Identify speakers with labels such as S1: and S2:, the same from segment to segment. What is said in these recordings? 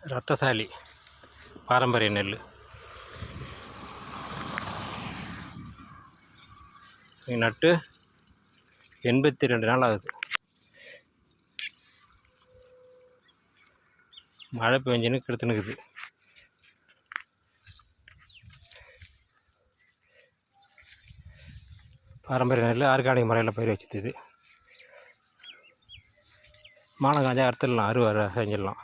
S1: ரத்தசாலி பாரம்பரிய நெல் நட்டு 82 நாள் ஆகுது. மழை பெஞ்சுன்னு கெடுத்துனுக்குது. பாரம்பரிய நெல் ஆர்கானிக் முறையில் பயிர் வச்சுது. இது மானம் காஞ்சா அறுத்துடலாம், அறுவடை செஞ்சிடலாம்.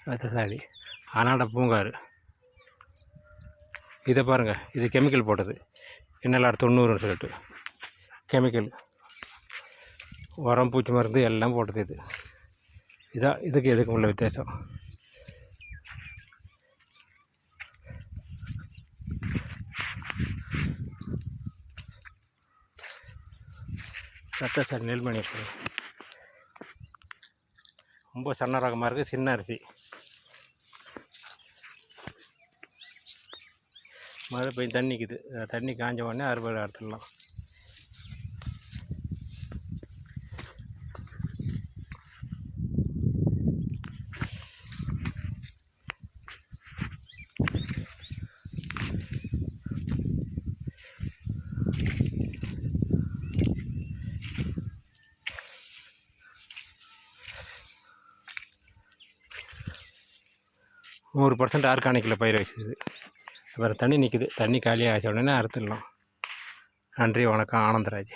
S1: ரத்தசாலி அனாட பூங்காறு. இதை பாருங்கள், இது கெமிக்கல் போட்டது. NLR 90ன்னு சொல்லிட்டு கெமிக்கல் உரம், பூச்சி மருந்து எல்லாம் போட்டது. இதான் இதுக்கு எதுக்கு உள்ள வித்தியாசம். ரத்தசாலி நெல்மணி ரொம்ப சன்ன ரகமாக இருக்குது. சின்ன அரிசி. மழை பெய்யும் தண்ணிக்குது. தண்ணி காஞ்ச உடனே அறுவடை எடுத்துடலாம். நூறு % ஆர்கானிக்கில் பயிர் வச்சுது. வேறு தண்ணி நிற்குது. தண்ணி காலியாக ஆச்ச உடனே அறுத்துடலாம். நன்றி, வணக்கம். ஆனந்தராஜ்.